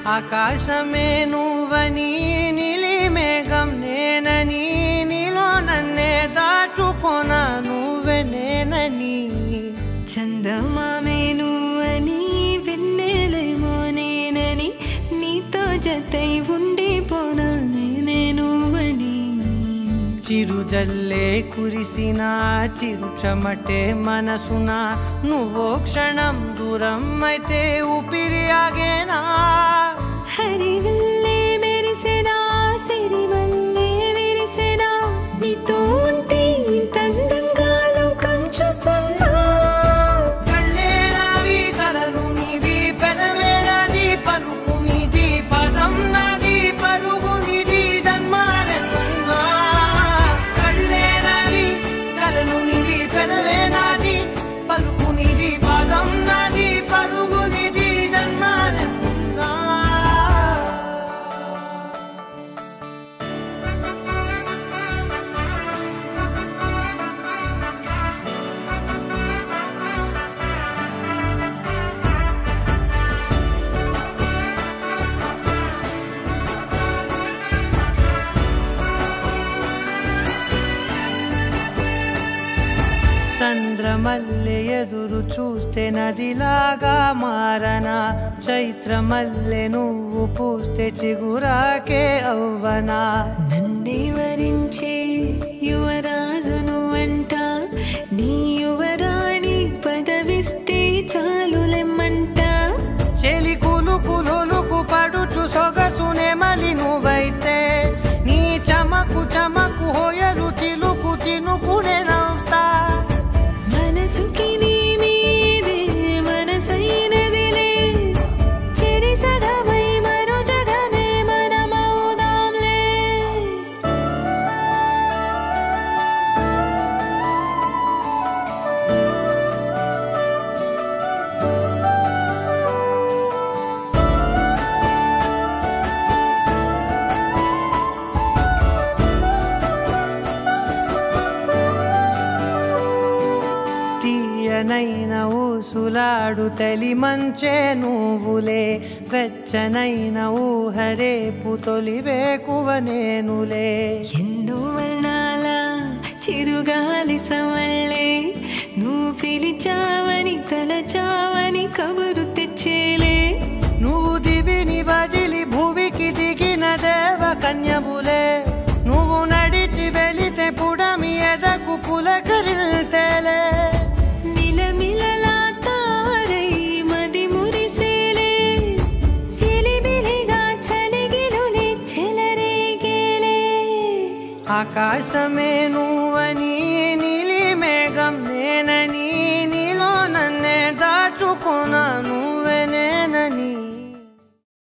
ఆకాశమే నువ్వని నీలి మేఘం నేనని నీలో నన్నే దాచుకోనా నువ్వే నేనని చందమామే నువ్వని వెన్నెలేమో నేనని నీతో జతై ఉండిపోనా నేనే నువ్వని చిరుజల్లే కురిసిన చిరుచమటే మనసున నువ్వో క్షణం దూరం అయితే ఊపిరి ఆగేనా హరివల్లే మెరిసెనా సిరివల్లే విరిసెనా నీతో ఉంటే ఇంత అందంగా లోకం చూస్తున్నా కళ్ళే నావి కలలు నీవి పెదవే నాది పలుకు నీది పదం నాది పరుగు నీది జన్మారెతున్నా కళ్ళే నావి కలలు నీవి పెదవే నాది పలుకు నీది పదం నాది పరుగు నీది జన్మారెతున్నా చంద్రమల్లె ఎదురు చూస్తే నదిలాగా మారనా చైత్రమల్లె నువ్వు పూస్తే చిగురాకే అవ్వనా నన్నే వరించే యువరాజును అంట నీ యువరాణి పదవిస్తే చాలులెమ్మంట చెలి కులుకు పడుచు సొగసునే మలి నువ్వైతే నీ చమకు చమకు హోయలు చిలుకు చినుకునే నవ్వుతా మనసుకి నీ మీదే మనసైనదిలే చెరి సగమై మరో జగమే మనమవుదాంలే తీయనైన ఊసులాడు తలి మంచే నువ్వులే వెచ్చనైన ఊహరేపు తొలి వేకువ నేనులే ఎన్నో వర్ణాల చిరుగాలి సవళ్ళే నువ్వు పిలిచావని తలచావని కబురు తెచ్చేలే నువ్వు దివిని బదిలి భూమికి దిగిన దేవ కన్యములే నువ్వు నడిచి వెళితే పుడమి ఎదకు పులకరిల్తేలే మిలమిలలా తారై మది మురిసేలే చిలిబిలిగా చలిగిలులే చెలరేగేలే ఆకాశమే